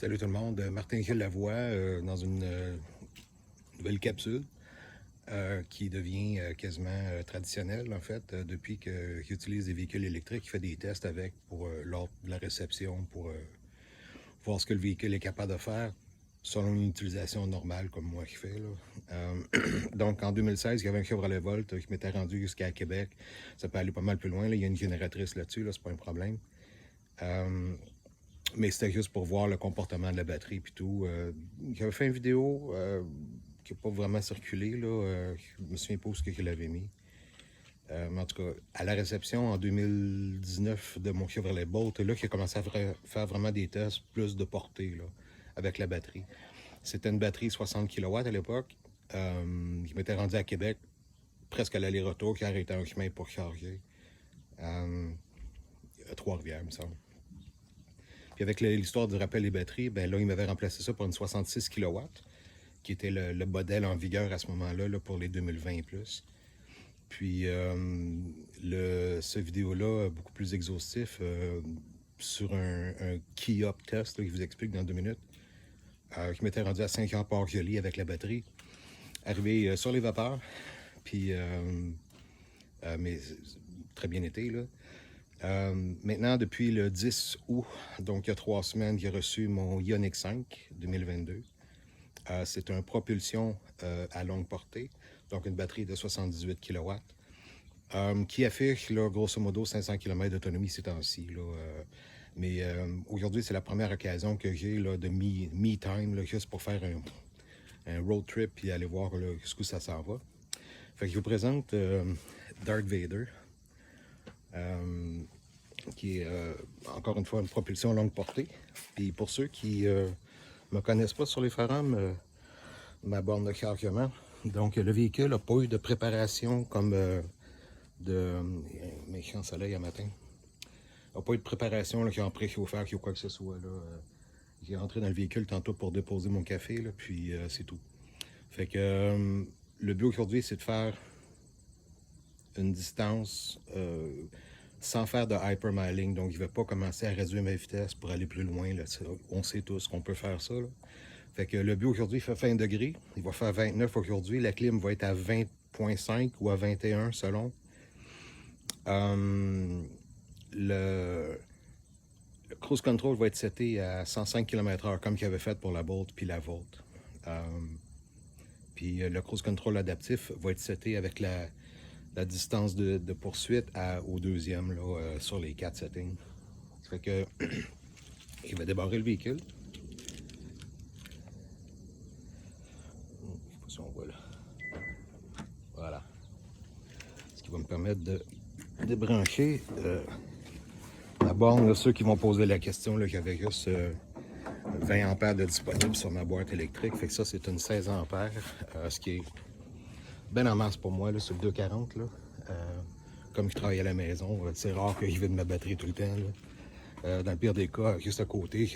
Salut tout le monde, Martin-Gilles Lavoie dans une nouvelle capsule qui devient quasiment traditionnelle en fait depuis qu'il utilise des véhicules électriques. Il fait des tests avec pour lors de la réception pour voir ce que le véhicule est capable de faire selon une utilisation normale comme moi qui fais. Donc en 2016, il y avait un Chevrolet Volt qui m'était rendu jusqu'à Québec. Ça peut aller pas mal plus loin, là. Il y a une génératrice là-dessus, c'est pas un problème. Mais c'était juste pour voir le comportement de la batterie et tout. J'avais fait une vidéo qui n'a pas vraiment circulé. Je me souviens pas où je l'avais mis. Mais en tout cas, à la réception en 2019 de mon Chevrolet Bolt, là, j'ai commencé à faire vraiment des tests plus de portée là, avec la batterie. C'était une batterie 60 kW à l'époque. Je m'étais rendu à Québec, presque à l'aller-retour, qui arrêtait un chemin pour charger. À Trois-Rivières, il me semble. Puis avec l'histoire du rappel des batteries, ben là, il m'avait remplacé ça pour une 66 kW, qui était le modèle en vigueur à ce moment-là là, pour les 2020 et plus. Puis ce vidéo-là, beaucoup plus exhaustif, sur un key-up test, là, que je vous explique dans 2 minutes, qui m'était rendu à Saint-Jean-Port-Joli avec la batterie, arrivé sur les vapeurs, puis mais très bien été, là. Maintenant, depuis le 10 août, donc il y a 3 semaines, j'ai reçu mon Ioniq 5 2022. C'est une propulsion à longue portée, donc une batterie de 78 kW, qui affiche là, grosso modo 500 km d'autonomie ces temps-ci. Mais aujourd'hui, c'est la première occasion que j'ai de me-time, juste pour faire un road trip et aller voir jusqu'où ça s'en va. Fait que je vous présente Darth Vader. Qui est encore une fois une propulsion longue portée. Puis pour ceux qui ne me connaissent pas sur les forums, ma borne de chargement, donc le véhicule n'a pas eu de préparation comme de méchant soleil à matin. Il n'a pas eu de préparation qui a en préchauffeur, qui ou quoi que ce soit. J'ai entré dans le véhicule tantôt pour déposer mon café, là, puis c'est tout. Fait que le but aujourd'hui, c'est de faire une distance sans faire de hypermiling. Donc, je ne vais pas commencer à réduire ma vitesse pour aller plus loin. Là. On sait tous qu'on peut faire ça. Là. Fait que le but aujourd'hui, il fait 20 degrés. Il va faire 29 aujourd'hui. La clim va être à 20,5 ou à 21 selon. Le cruise control va être seté à 105 km/h comme qu'il avait fait pour la Bolt puis la Volt. Puis le cruise control adaptif va être seté avec la distance de poursuite au deuxième là, sur les 4 settings. Ça fait que il va débarrer le véhicule. Je ne sais pas si on voit là. Voilà. Ce qui va me permettre de débrancher la borne. Là, ceux qui vont poser la question, j'avais juste 20 ampères de disponible sur ma boîte électrique. Fait que ça, c'est une 16 ampères, ce qui est bien en masse pour moi, là, sur le 240. Là. Comme je travaille à la maison, c'est rare que je vide ma batterie tout le temps. Là. Dans le pire des cas, juste à côté,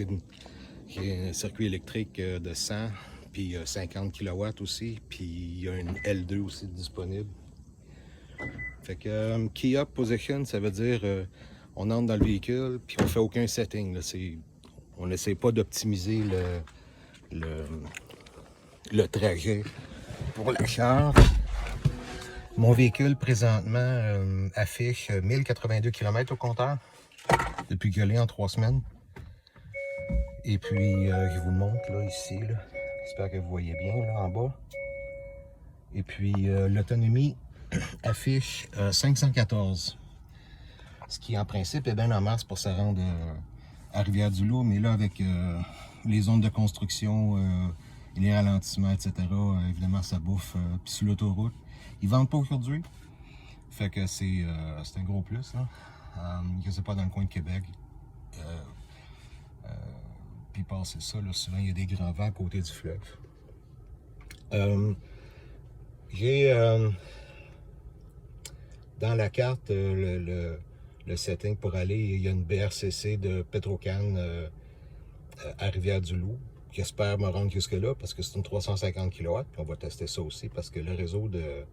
j'ai un circuit électrique de 100, puis 50 kW aussi, puis il y a une L2 aussi disponible. Fait que Key Up Position, ça veut dire on entre dans le véhicule, puis on fait aucun setting. Là. On n'essaie pas d'optimiser le trajet pour la charge. Mon véhicule, présentement, affiche 1082 km au compteur depuis que je l'ai en 3 semaines. Et puis, je vous le montre, là, ici. Là. J'espère que vous voyez bien, là, en bas. Et puis, l'autonomie affiche 514. Ce qui, en principe, est bien en masse pour se rendre à Rivière-du-Loup. Mais là, avec les zones de construction, les ralentissements, etc., évidemment, ça bouffe. Puis sur l'autoroute, ils vendent pas aujourd'hui. Fait que c'est un gros plus. Là. Je sais pas, dans le coin de Québec. Puis passer ça, là, souvent, il y a des grands vents à côté du fleuve. J'ai dans la carte le setting pour aller. Il y a une BRCC de Petrocan à Rivière-du-Loup. J'espère me rendre jusque-là parce que c'est une 350 kW. Puis on va tester ça aussi parce que le réseau de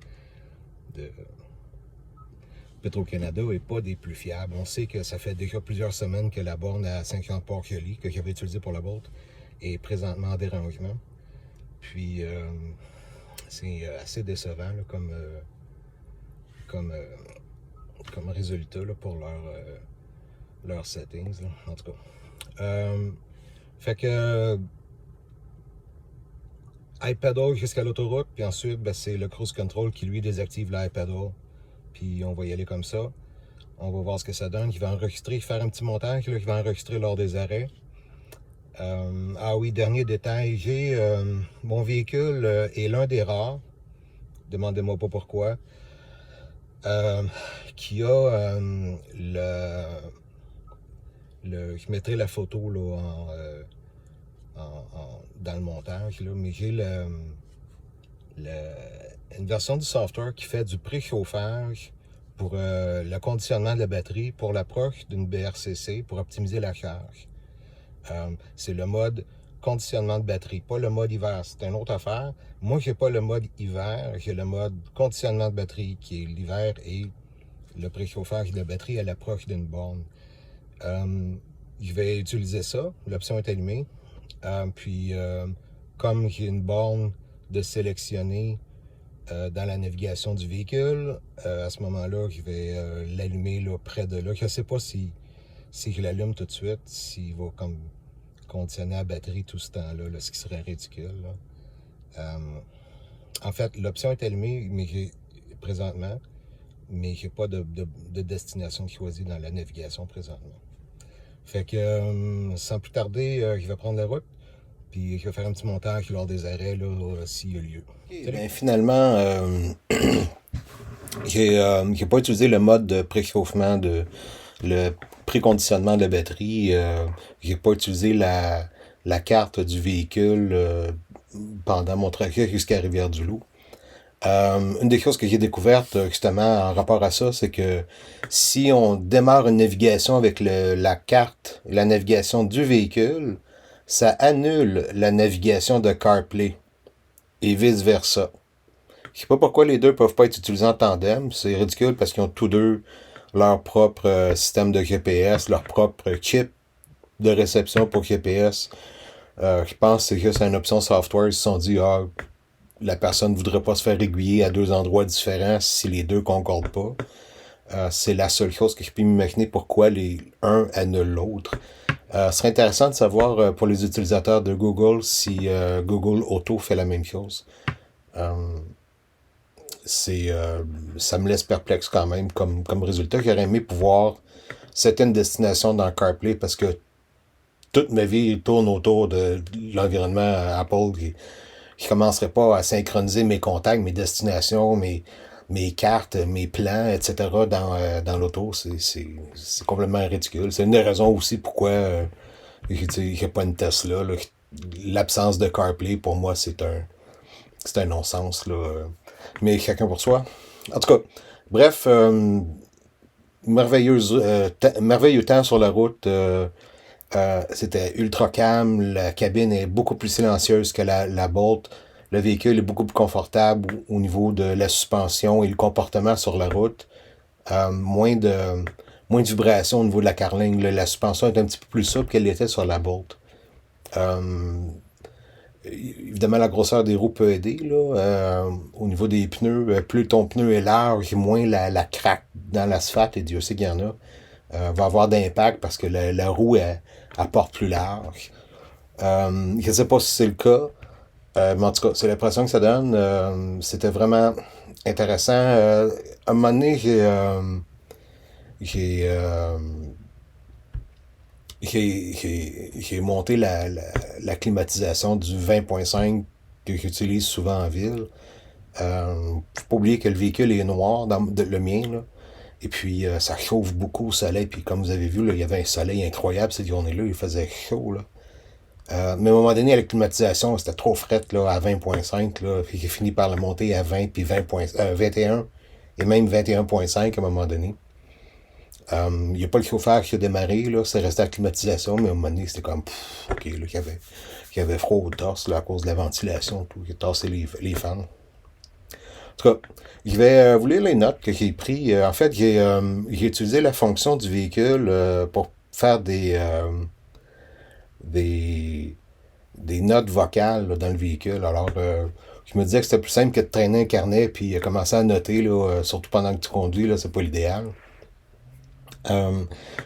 Petro-Canada n'est pas des plus fiables. On sait que ça fait déjà plusieurs semaines que la borne à Saint-Jean-Port-Joli, que j'avais utilisée pour la Bolt, est présentement en dérangement. Puis c'est assez décevant là, comme, comme résultat là, pour leurs settings, là, en tout cas. Fait que iPadOS jusqu'à l'autoroute, puis ensuite, ben, c'est le cruise control qui lui désactive l'iPadOS. Puis on va y aller comme ça. On va voir ce que ça donne. Il va enregistrer, faire un petit montage, là, il va enregistrer lors des arrêts. Ah oui, dernier détail, j'ai mon véhicule est l'un des rares, demandez-moi pas pourquoi, qui a je mettrai la photo là, dans le montage, là, mais j'ai une version du software qui fait du préchauffage pour le conditionnement de la batterie pour l'approche d'une BRCC pour optimiser la charge. C'est le mode conditionnement de batterie, pas le mode hiver, c'est une autre affaire. Moi, j'ai pas le mode hiver, j'ai le mode conditionnement de batterie qui est l'hiver et le préchauffage de la batterie à l'approche d'une borne. Je vais utiliser ça, l'option est allumée. Puis, comme j'ai une borne de sélectionner dans la navigation du véhicule, à ce moment-là, je vais l'allumer là, près de là. Je ne sais pas si je l'allume tout de suite, s'il va comme conditionner la batterie tout ce temps-là, là, ce qui serait ridicule. Là. En fait, l'option est allumée mais présentement, mais je n'ai pas de destination choisie dans la navigation présentement. Fait que, sans plus tarder, je vais prendre la route, puis je vais faire un petit montage lors des arrêts, là, s'il y a lieu. Okay, ben, finalement, j'ai pas utilisé le mode de préchauffement, le préconditionnement de la batterie. J'ai pas utilisé la carte du véhicule pendant mon trajet jusqu'à Rivière-du-Loup. Une des choses que j'ai découvertes justement en rapport à ça, c'est que si on démarre une navigation avec la carte, la navigation du véhicule, ça annule la navigation de CarPlay et vice-versa. Je sais pas pourquoi les deux peuvent pas être utilisés en tandem. C'est ridicule parce qu'ils ont tous deux leur propre système de GPS, leur propre chip de réception pour GPS. Je pense que c'est juste une option software. Ils se sont dit, la personne ne voudrait pas se faire aiguiller à deux endroits différents si les deux concordent pas. C'est la seule chose que je peux m'imaginer pourquoi un annule l'autre. Ce serait intéressant de savoir pour les utilisateurs de Google si Google Auto fait la même chose. Ça me laisse perplexe quand même comme résultat. J'aurais aimé pouvoir setter une destination dans CarPlay parce que toute ma vie tourne autour de l'environnement Apple. Je commencerai pas à synchroniser mes contacts, mes destinations, mes cartes, mes plans, etc. dans l'auto. C'est complètement ridicule. C'est une des raisons aussi pourquoi j'ai pas une Tesla. Là. L'absence de CarPlay, pour moi, c'est un non-sens. Là. Mais chacun pour soi. En tout cas, bref, merveilleux temps sur la route. C'était ultra calme, la cabine est beaucoup plus silencieuse que la Bolt, le véhicule est beaucoup plus confortable au niveau de la suspension et le comportement sur la route. Moins de vibrations au niveau de la carlingue. La suspension est un petit peu plus souple qu'elle était sur la Bolt. Évidemment, la grosseur des roues peut aider. Là. Au niveau des pneus, plus ton pneu est large, moins la craque dans l'asphalte, et Dieu sait qu'il y en a. Va avoir d'impact parce que la roue elle porte plus large. Je ne sais pas si c'est le cas, mais en tout cas, c'est l'impression que ça donne. C'était vraiment intéressant. À un moment donné, j'ai monté la climatisation du 20.5 que j'utilise souvent en ville. Faut pas oublier que le véhicule est noir, le mien, là. Et puis, ça chauffe beaucoup au soleil. Puis, comme vous avez vu, là, il y avait un soleil incroyable cette journée-là. Il faisait chaud. Là. Mais à un moment donné, à la climatisation, c'était trop fret là, à 20.5. Là, puis j'ai fini par la monter à 20, puis 21, et même 21.5 à un moment donné. Il n'y a pas le chauffage qui a démarré. Là, c'est resté à la climatisation. Mais à un moment donné, c'était comme, OK, là, il y avait froid au torse là, à cause de la ventilation. Tout, j'ai tassé les fans. En tout cas, je vais vous lire les notes que j'ai prises. En fait, j'ai utilisé la fonction du véhicule pour faire des notes vocales là, dans le véhicule. Alors, je me disais que c'était plus simple que de traîner un carnet puis commencer à noter, là, surtout pendant que tu conduis, là, c'est pas l'idéal.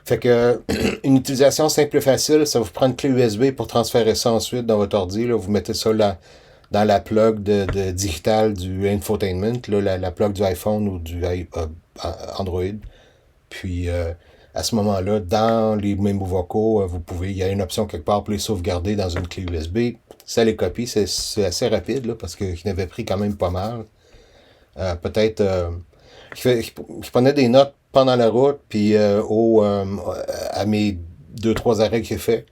Fait que une utilisation simple et facile, ça vous prend une clé USB pour transférer ça ensuite dans votre ordi. Là, vous mettez ça là, dans la plug de digital du infotainment, là, la plug du iPhone ou du Android. Puis à ce moment-là, dans les mémos vocaux, il y a une option quelque part pour les sauvegarder dans une clé USB. Ça les copie, c'est assez rapide là, parce que je n'avais pris quand même pas mal. Peut-être je prenais des notes pendant la route, puis à mes 2-3 arrêts que j'ai fait.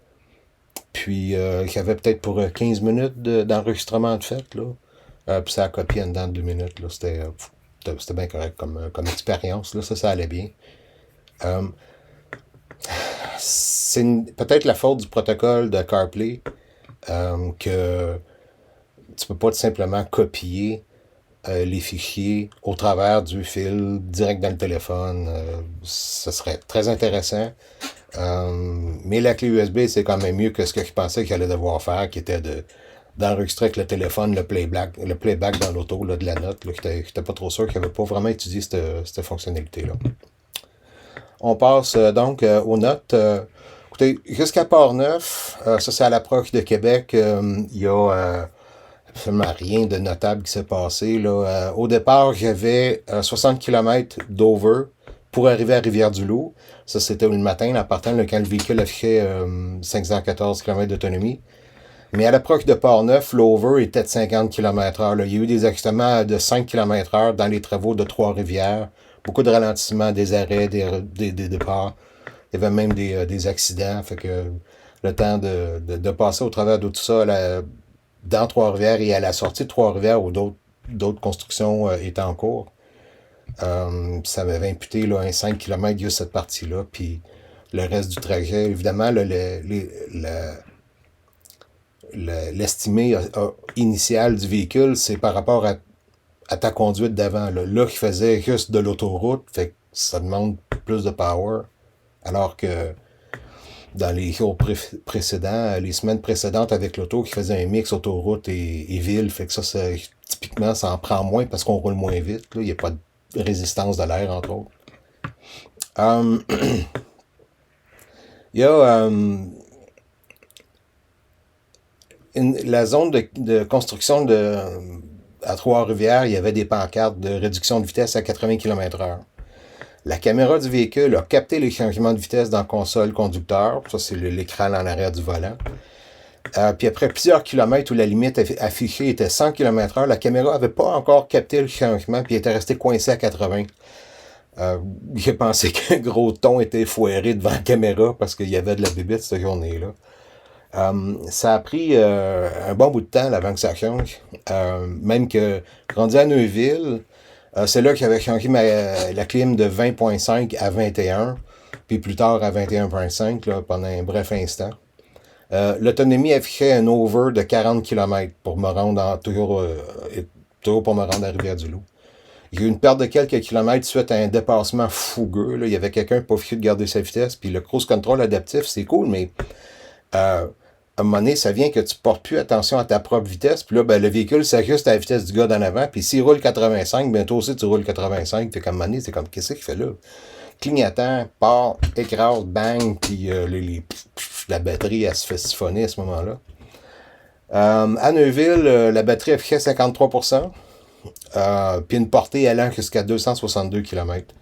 Puis j'avais peut-être pour 15 minutes d'enregistrement de fait, là. Puis ça a copié en dedans de 2 minutes, là. C'était bien correct comme expérience, là. Ça allait bien. C'est peut-être la faute du protocole de CarPlay que tu peux pas tout simplement copier les fichiers au travers du fil direct dans le téléphone. Ce serait très intéressant. Mais la clé USB, c'est quand même mieux que ce que je pensais qu'il allait devoir faire, qui était d'enregistrer avec le téléphone le playback dans l'auto de la note. Je n'étais pas trop sûr qu'il n'avait pas vraiment étudié cette fonctionnalité-là. On passe donc aux notes. Écoutez, jusqu'à Port-Neuf, ça c'est à l'approche de Québec, il y a absolument rien de notable qui s'est passé. Là. Au départ, j'avais 60 km d'over pour arriver à Rivière-du-Loup. Ça, c'était le matin, en partant, quand le véhicule affichait 514 km d'autonomie. Mais à l'approche de Port-Neuf, l'over était de 50 km/h. Il y a eu des ajustements de 5 km/h dans les travaux de Trois-Rivières. Beaucoup de ralentissements, des arrêts, des départs. Il y avait même des accidents. Fait que le temps de passer au travers de tout ça dans Trois-Rivières et à la sortie de Trois-Rivières où d'autres constructions étaient en cours, ça m'avait imputé là, un 5 km juste cette partie-là. Puis le reste du trajet, évidemment, l'estimé initial du véhicule, c'est par rapport à ta conduite d'avant. Là, qui faisait juste de l'autoroute, fait que ça demande plus de power. Alors que dans les jours précédents, les semaines précédentes avec l'auto, qui faisait un mix autoroute et ville, fait que ça typiquement, ça en prend moins parce qu'on roule moins vite. Là. Il n'y a pas de résistance de l'air, entre autres. Il y a la zone de construction à Trois-Rivières, il y avait des pancartes de réduction de vitesse à 80 km/h. La caméra du véhicule a capté les changements de vitesse dans la console conducteur. Ça, c'est l'écran en arrière du volant. Puis après plusieurs kilomètres où la limite affichée était 100 km/h, la caméra n'avait pas encore capté le changement puis était restée coincée à 80. J'ai pensé qu'un gros ton était foiré devant la caméra parce qu'il y avait de la bébête cette journée-là. Ça a pris un bon bout de temps avant que ça change. Même que, rendu à Neuville, c'est là que j'avais changé la clim de 20.5 à 21, puis plus tard à 21.5 là, pendant un bref instant. L'autonomie affichait un over de 40 km pour me rendre toujours pour me rendre à Rivière-du-Loup. J'ai eu une perte de quelques kilomètres suite à un dépassement fougueux. Là. Il y avait quelqu'un qui pas fichu de garder sa vitesse. Puis le cruise control adaptif, c'est cool, mais à un moment donné, ça vient que tu portes plus attention à ta propre vitesse. Puis là, ben, le véhicule s'ajuste à la vitesse du gars d'en avant. Puis s'il roule 85, ben toi aussi tu roules 85. Puis comme un moment donné, c'est comme, qu'est-ce qu'il fait là? Clignotant, part, écrase, bang, puis la batterie, elle se fait siphonner à ce moment-là. À Neuville, la batterie affichait 53%. Puis une portée allant jusqu'à 262 km.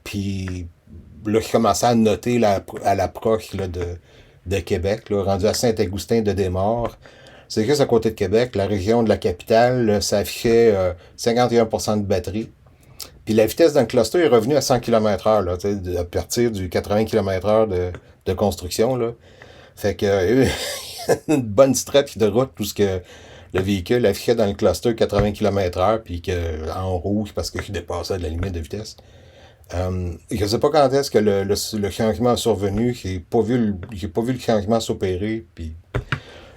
Puis là, je commençais à noter à l'approche de Québec, là, rendu à Saint-Augustin-de-Desmaures. C'est juste à côté de Québec, la région de la capitale, là, ça affichait 51% de batterie. Puis la vitesse dans le cluster est revenue à 100 km/h, là, à partir du 80 km/h de construction. Là. Fait que une bonne stretch de route, tout ce que le véhicule affichait dans le cluster 80 km/h, puis en rouge parce que je dépassais de la limite de vitesse. Je ne sais pas quand est-ce que le changement est survenu. J'ai pas vu le changement s'opérer, puis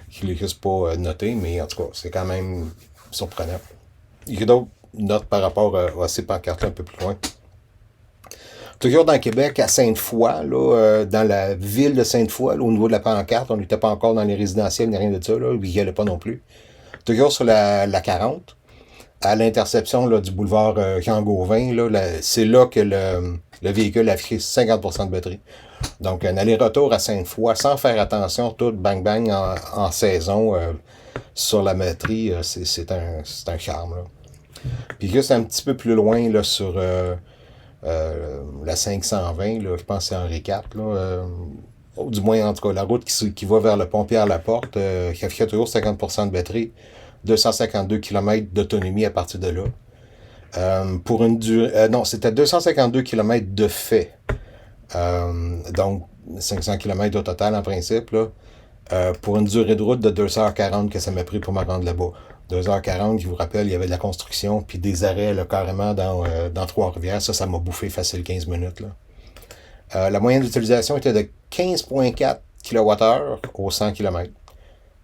je l'ai juste pas noté, mais en tout cas, c'est quand même surprenant. Il y a d'autres notes par rapport à ces pancartes un peu plus loin. Toujours dans Québec, à Sainte-Foy, là, dans la ville de Sainte-Foy, là, au niveau de la pancarte, on n'était pas encore dans les résidentiels ni rien de ça, là, il n'y allait pas non plus. Toujours sur la 40, à l'intersection là, du boulevard Jean-Gauvin, là, c'est là que le véhicule a affiché 50% de batterie. Donc, un aller-retour à Sainte-Foy, sans faire attention, tout bang-bang en saison sur la batterie, c'est un charme. Là. Puis juste un petit peu plus loin, là, sur la 520, là, je pense que c'est Henri IV, là, du moins, en tout cas, la route qui va vers le pont Pierre-Laporte, qui affiche toujours 50% de batterie, 252 km d'autonomie à partir de là. Pour une durée. Non, c'était 252 km de fait. Donc, 500 km au total en principe, là. Pour une durée de route de 2h40 que ça m'a pris pour me rendre là-bas. 2h40, je vous rappelle, il y avait de la construction, puis des arrêts là, carrément dans Trois-Rivières. Ça m'a bouffé facile 15 minutes. Là. La moyenne d'utilisation était de 15,4 kWh au 100 km.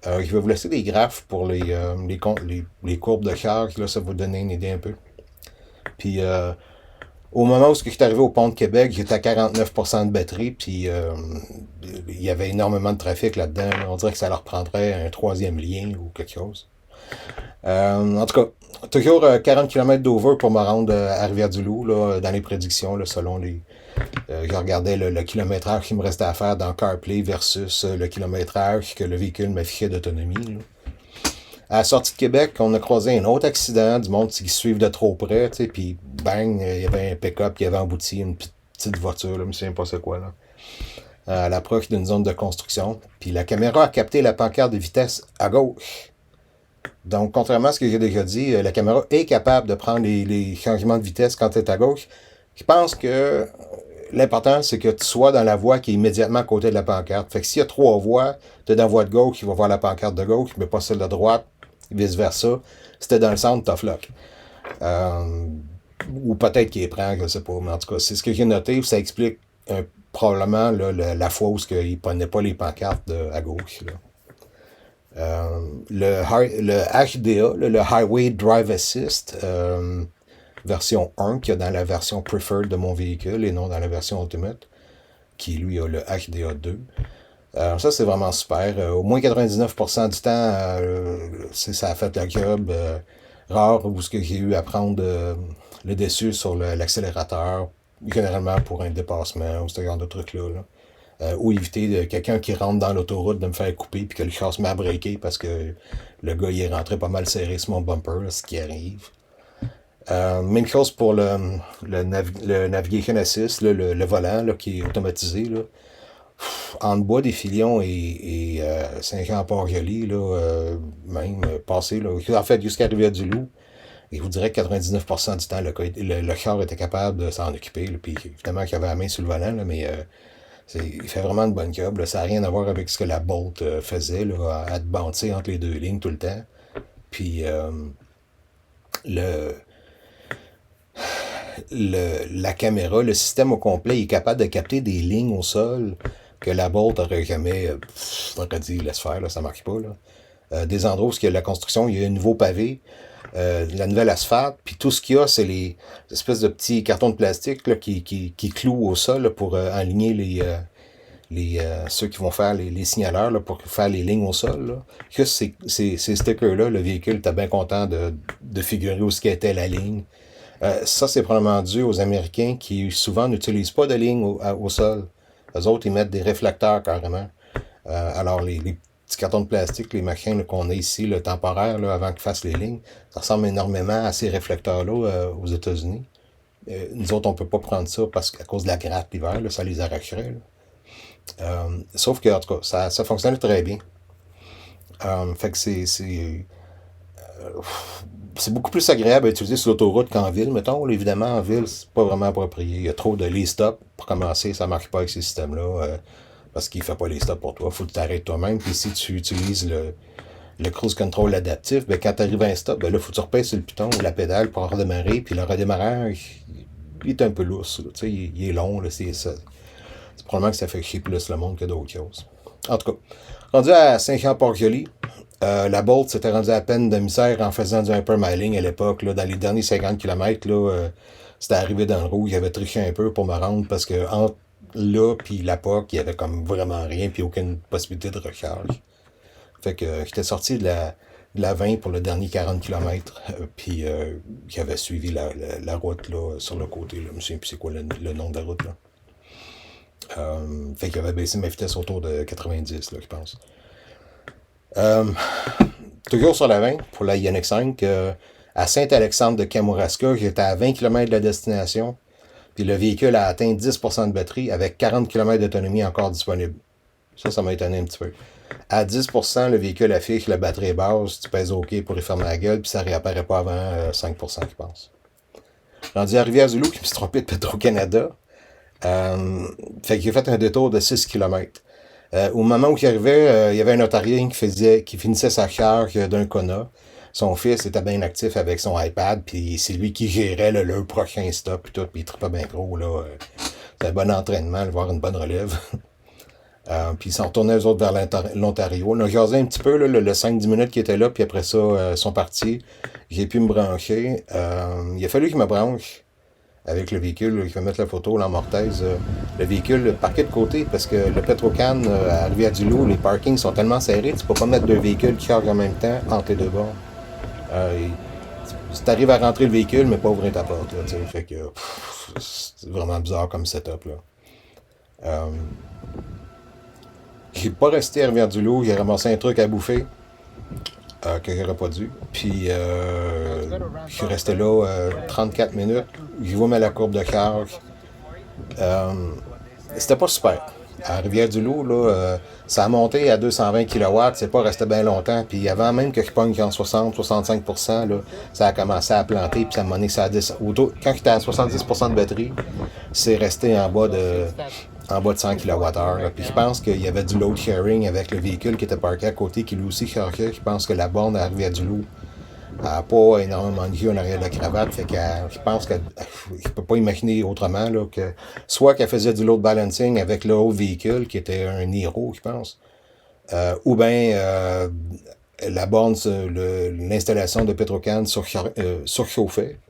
Je vais vous laisser des graphes pour les courbes de charge, là, ça va vous donner une idée un peu. Puis au moment où je suis arrivé au pont de Québec, j'étais à 49% de batterie, puis il y avait énormément de trafic là-dedans. On dirait que ça leur prendrait un troisième lien ou quelque chose. En tout cas, toujours 40 km d'over pour me rendre à Rivière-du-Loup, là, dans les prédictions, là, selon les... je regardais le kilométrage qu'il me restait à faire dans CarPlay versus le kilométrage que le véhicule m'affichait d'autonomie. Là. À la sortie de Québec, on a croisé un autre accident, du monde qui suivent de trop près, tu sais, puis bang, il y avait un pick-up qui avait embouti une petite voiture, là, je me souviens pas c'est quoi, là. À l'approche d'une zone de construction. Puis la caméra a capté la pancarte de vitesse à gauche. Donc, contrairement à ce que j'ai déjà dit, la caméra est capable de prendre les changements de vitesse quand elle est à gauche. Je pense que l'important, c'est que tu sois dans la voie qui est immédiatement à côté de la pancarte. Fait que s'il y a 3 voies, tu es dans la voie de gauche, il va voir la pancarte de gauche, mais pas celle de droite, vice-versa. Si t'es dans le centre, tough luck. Ou peut-être qu'il les prend, je ne sais pas. Mais en tout cas, c'est ce que j'ai noté. Ça explique probablement là, la fois où il ne prenait pas les pancartes à gauche. Là. Le HDA, le Highway Drive Assist, version 1, qu'il y a dans la version Preferred de mon véhicule et non dans la version Ultimate, qui lui a le HDA 2. Ça, c'est vraiment super. Au moins 99% du temps, ça a fait le job. Rare où j'ai eu à prendre le dessus sur l'accélérateur, généralement pour un dépassement ou ce genre de truc-là. Ou éviter quelqu'un qui rentre dans l'autoroute de me faire couper puis que le char se met à breaker parce que le gars il est rentré pas mal serré sur mon bumper, là, ce qui arrive. Même chose pour le Navigation Assist, là, le volant là, qui est automatisé. Là. En bas des Filions et Saint-Jean-Port-Joli, même passé, là, en fait, jusqu'à Rivière-du-Loup, et je vous dirais que 99% du temps, le char était capable de s'en occuper. Là, puis évidemment qu'il avait la main sur le volant, là, mais il fait vraiment une bonne job. Là, ça n'a rien à voir avec ce que la Bolt faisait, là, à te bouncer entre les deux lignes tout le temps. Puis la caméra, le système au complet, il est capable de capter des lignes au sol que la Bolt n'aurait jamais, j'aurais dit, laisse faire, là, ça marche pas. Là. Des endroits où il y a la construction, il y a un nouveau pavé, la nouvelle asphalte, puis tout ce qu'il y a, c'est les espèces de petits cartons de plastique là, qui clouent au sol là, pour aligner ceux qui vont faire les signaleurs là, pour faire les lignes au sol. Là. Juste ces stickers-là, le véhicule était bien content de figurer où ce qu'était la ligne. Ça, c'est probablement dû aux Américains qui souvent n'utilisent pas de ligne au sol. Eux autres, ils mettent des réflecteurs carrément. Alors, les petits cartons de plastique, les machins là, qu'on a ici, le temporaire, là, avant qu'ils fassent les lignes, ça ressemble énormément à ces réflecteurs-là aux États-Unis. Nous autres, on ne peut pas prendre ça parce qu'à cause de la gratte l'hiver, ça les arracherait. Sauf que, en tout cas, ça fonctionne très bien. Fait que c'est beaucoup plus agréable à utiliser sur l'autoroute qu'en ville, mettons. Là, évidemment, en ville, c'est pas vraiment approprié. Il y a trop de les stops. Pour commencer, ça marche pas avec ces systèmes-là. Parce qu'il fait pas les stops pour toi. Faut que tu t'arrêtes toi-même. Puis si tu utilises le cruise control adaptif, ben, quand tu arrives à un stop, ben là, faut que tu repèses sur le piton ou la pédale pour redémarrer. Puis le redémarrage, il est un peu lousse. Là. Il est long. Là, c'est ça. C'est probablement que ça fait chier plus le monde que d'autres choses. En tout cas, rendu à Saint-Jean-Port-Joli, la Bolt s'était rendue à peine de misère en faisant du hypermiling à l'époque. Dans les derniers 50 km, c'était arrivé dans le rouge, j'avais triché un peu pour me rendre parce que entre là puis la POC, il y avait comme vraiment rien puis aucune possibilité de recharge. Fait que j'étais sorti de la 20 pour le dernier 40 km, puis j'avais suivi la route là, sur le côté. Là. Je me souviens plus c'est quoi le nom de la route. Là. Fait que j'avais baissé ma vitesse autour de 90, là, je pense. Toujours sur la 20 pour la INX5, à Saint-Alexandre de Kamouraska, j'étais à 20 km de la destination, puis le véhicule a atteint 10% de batterie avec 40 km d'autonomie encore disponible. Ça m'a étonné un petit peu. À 10%, le véhicule affiche la batterie basse, tu pèses OK pour y fermer la gueule, puis ça réapparaît pas avant 5%, je pense. Rendu à Rivière-du-Loup, qui me suis trompé de Petro-Canada, fait que j'ai fait un détour de 6 km. Au moment où j'arrivais, il y avait un Ontarien qui finissait sa charge d'un Kona. Son fils était bien actif avec son iPad, puis c'est lui qui gérait le prochain stop, puis tout, puis il trippait bien gros, là. C'était un bon entraînement, voir une bonne relève. Puis ils sont retournés eux autres vers l'Ontario. On a jasé un petit peu, là, le 5-10 minutes qui étaient là, puis après ça, ils sont partis. J'ai pu me brancher. Il a fallu que je me branche avec le véhicule. Je vais mettre la photo là, en mortaise. Le véhicule parqué de côté parce que le Petro-Can à Rivière-du-Loup, les parkings sont tellement serrés, tu peux pas mettre deux véhicules qui chargent en même temps entre les deux bords. Tu arrives à rentrer le véhicule, mais pas ouvrir ta porte. Là, fait que c'est vraiment bizarre comme setup. Là. J'ai pas resté à Rivière-du-Loup, j'ai ramassé un truc à bouffer que j'aurais pas dû. Puis je suis resté là 34 minutes. J'y vois à la courbe de charge. C'était pas super. À Rivière-du-Loup, là, ça a monté à 220 kW, c'est pas resté bien longtemps. Puis avant même que je pogne en 60-65%, là, ça a commencé à planter. Puis ça m'a donné ça à 10. Quand j'étais à 70% de batterie, c'est resté en bas de 100 kWh. Puis je pense qu'il y avait du load sharing avec le véhicule qui était parqué à côté, qui lui aussi chargeait. Je pense que la borne à Rivière-du-Loup n'a pas énormément de jus en arrière de la cravate. Fait que je pense que je peux pas imaginer autrement là, que soit qu'elle faisait du load balancing avec le haut véhicule, qui était un Niro, je pense, ou bien la borne, l'installation de Petro-Can surchauffait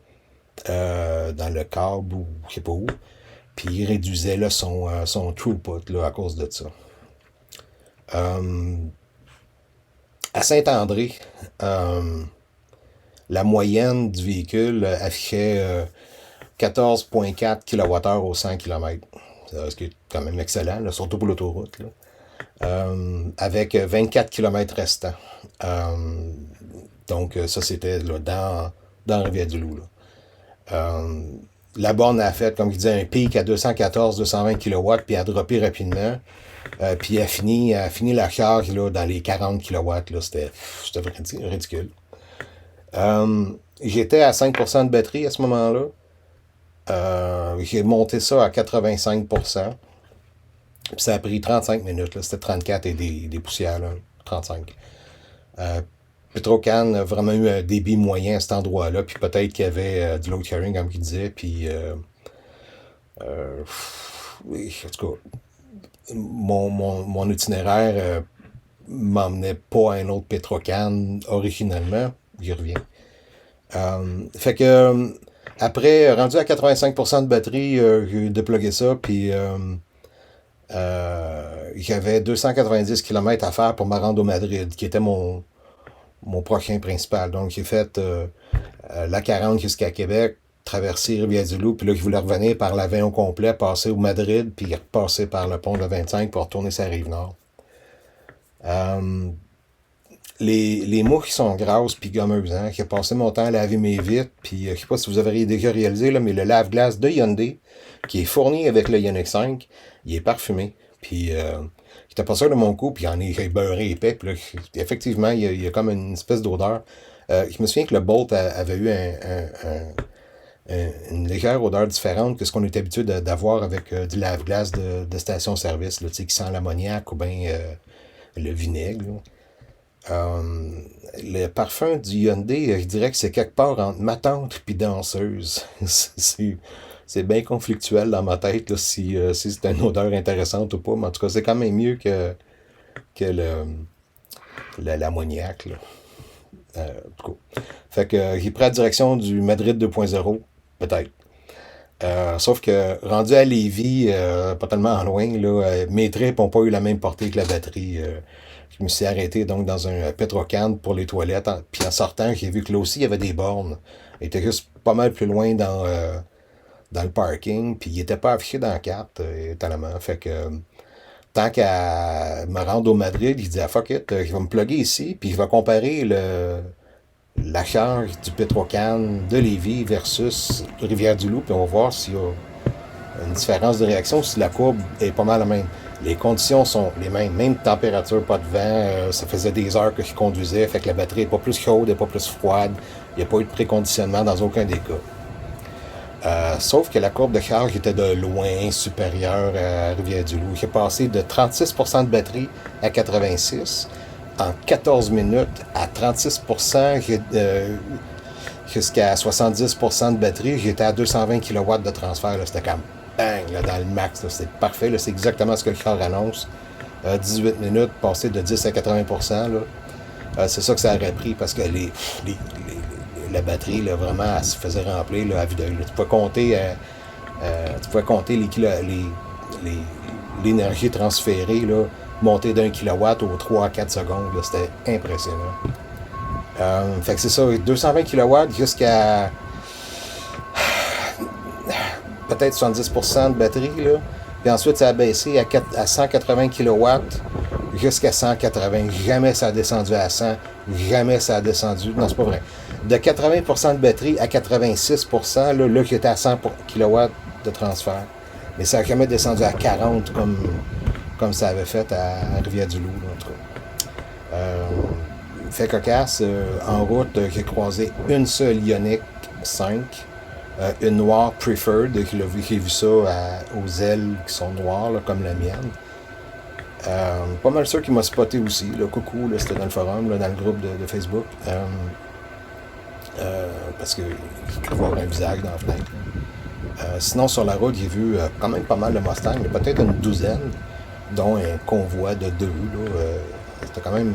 dans le câble ou je sais pas où. Puis il réduisait là, son throughput là, à cause de ça. À Saint-André, la moyenne du véhicule affichait 14,4 kWh au 100 km. Ce qui est quand même excellent, là, surtout pour l'autoroute. Là. Avec 24 km restants. Donc ça, c'était là, dans Rivière-du-Loup. La borne a fait, comme je disais, un pic à 214-220 kW, puis elle a droppé rapidement. Puis elle a fini la charge là, dans les 40 kW. Là, c'était ridicule. J'étais à 5% de batterie à ce moment-là. J'ai monté ça à 85%. Puis ça a pris 35 minutes. Là. C'était 34 et des poussières. Là. 35. Petro-Can a vraiment eu un débit moyen à cet endroit-là. Puis peut-être qu'il y avait du load sharing, comme il disait. Puis, oui, en tout cas, mon itinéraire m'emmenait pas à un autre Petro-Can originalement. J'y reviens. Fait que, après, rendu à 85% de batterie, j'ai déplugué ça. Puis, j'avais 290 km à faire pour me rendre au Madrid, qui était mon prochain principal. Donc, j'ai fait la 40 jusqu'à Québec, traverser Rivière-du-Loup, puis là, je voulais revenir par la 20 au complet, passer au Madrid, puis repasser par le pont de 25 pour retourner sur la Rive-Nord. Les mouches sont grasses puis gommeuses. Hein? J'ai passé mon temps à laver mes vitres, puis je sais pas si vous avez déjà réalisé, là, mais le lave-glace de Hyundai, qui est fourni avec le Ioniq5, il est parfumé. Puis j'étais pas sûr de mon coup, puis j'ai beurré épais. Puis là, effectivement, il y a comme une espèce d'odeur. Je me souviens que le Bolt avait eu une légère odeur différente que ce qu'on est habitué d'avoir avec du lave-glace de station-service, là, qui sent l'ammoniaque ou bien le vinaigre. Là. Le parfum du Hyundai, je dirais que c'est quelque part entre matante et danseuse. C'est bien conflictuel dans ma tête là, si c'est une odeur intéressante ou pas, mais en tout cas, c'est quand même mieux que l'ammoniaque. Là. En tout cas. Fait que j'ai pris la direction du Madrid 2.0, peut-être. Sauf que rendu à Lévis, pas tellement loin, là, mes tripes n'ont pas eu la même portée que la batterie. Je me suis arrêté donc dans un Petrocan pour les toilettes. Puis en sortant, j'ai vu que là aussi, il y avait des bornes. Il était juste pas mal plus loin dans le parking. Puis il était pas affiché dans la carte, étonnamment. Fait que tant qu'à me rendre au Madrid, il dit ah, fuck it, je vais me plugger ici. Puis je vais comparer la charge du Petrocan de Lévis versus Rivière-du-Loup. Puis on va voir s'il y a une différence de réaction, si la courbe est pas mal la même. Les conditions sont les mêmes, même température, pas de vent, ça faisait des heures que je conduisais, fait que la batterie n'est pas plus chaude, n'est pas plus froide, il n'y a pas eu de préconditionnement dans aucun des cas. Sauf que la courbe de charge était de loin supérieure à Rivière-du-Loup. J'ai passé de 36% de batterie à 86%. En 14 minutes, à 36%, jusqu'à 70% de batterie, j'étais à 220 kW de transfert. C'était comme bang, là, dans le max. C'est parfait. C'est exactement ce que le char annonce. 18 minutes, passer de 10 à 80%. C'est ça que ça aurait pris parce que la batterie, là, vraiment, elle se faisait remplir là, à vue d'œil. Tu pouvais compter l'énergie transférée, là, monter d'1 kW aux 3 à 4 secondes. C'était impressionnant. Fait que c'est ça, 220 kW jusqu'à peut-être 70% de batterie, là. Puis ensuite, ça a baissé à 180 kW jusqu'à 180. Jamais ça a descendu à 100. Jamais ça a descendu. Non, c'est pas vrai. De 80% de batterie à 86%, là j'étais à 100 kW de transfert. Mais ça n'a jamais descendu à 40 comme ça avait fait à Rivière-du-Loup, en tout cas. Fait cocasse, en route, j'ai croisé une seule Ioniq 5, une noire Preferred, j'ai vu ça aux ailes qui sont noires, là, comme la mienne. Pas mal sûr qu'il m'a spoté aussi. Là, coucou, là, c'était dans le forum, là, dans le groupe de Facebook. Parce qu'il peut voir un visage dans la fenêtre. Sinon, sur la route, j'ai vu quand même pas mal de Mustang, peut-être une douzaine, dont un convoi de deux. C'était quand même.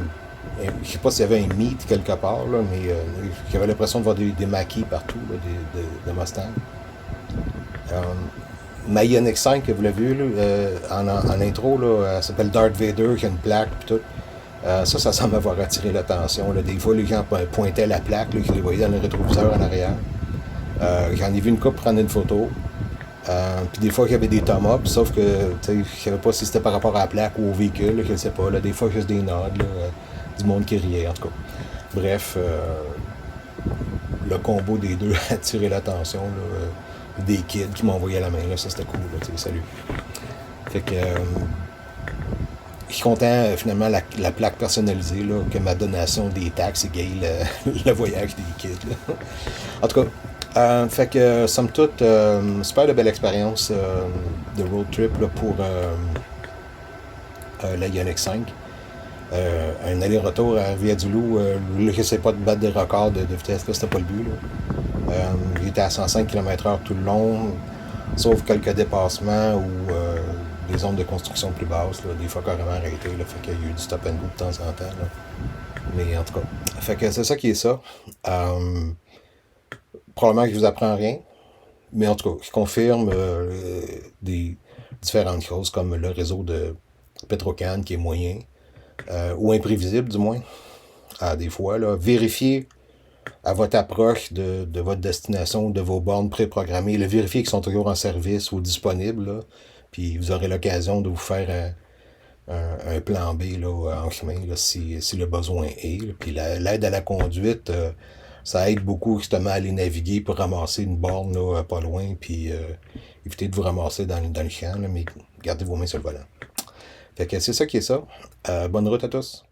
Je sais pas s'il y avait un meet quelque part, là, mais j'avais l'impression de voir des maquis partout, là, de Mustang. Ma Ioniq 5 que vous l'avez vu là, en intro, là, elle s'appelle Darth Vader, qui a une plaque et tout. Ça semble avoir attiré l'attention. Là. Des fois, les gens pointaient la plaque, là, je les voyais dans le rétroviseur en arrière. J'en ai vu une couple prendre une photo. Puis des fois, il y avait des thumb-ups, sauf que je ne savais pas si c'était par rapport à la plaque ou au véhicule, là, je ne sais pas. Là, des fois, juste des nods, là, du monde qui riait, en tout cas. Bref, le combo des deux a attiré l'attention. Des kids qui m'ont envoyé à la main, là, ça c'était cool. Là, salut. Fait que je suis content, finalement, la plaque personnalisée, là, que ma donation des taxes égaye le voyage des kids. Là. En tout cas, fait que, somme toute, super de belle expérience de road trip là, pour la Ioniq 5. Un aller-retour à Rivière-du-Loup, là, je sais pas de battre des records de vitesse, là, c'était pas le but. Il était à 105 km/h tout le long, sauf quelques dépassements ou des zones de construction plus basses, là, des fois carrément arrêtées, là, fait qu'il y a eu du stop and go de temps en temps. Là. Mais en tout cas, fait que c'est ça qui est ça. Probablement que je vous apprends rien, mais en tout cas, je confirme des différentes choses comme le réseau de Petrocan qui est moyen, ou imprévisible du moins, des fois. Là. Vérifiez à votre approche de votre destination, de vos bornes préprogrammées, vérifiez qu'ils sont toujours en service ou disponibles, là, puis vous aurez l'occasion de vous faire un plan B là, en chemin là, si le besoin est. Là. Puis l'aide à la conduite, ça aide beaucoup justement à aller naviguer pour ramasser une borne là, pas loin, puis éviter de vous ramasser dans le champ, là, mais gardez vos mains sur le volant. Fait que c'est ça qui est ça. Bonne route à tous.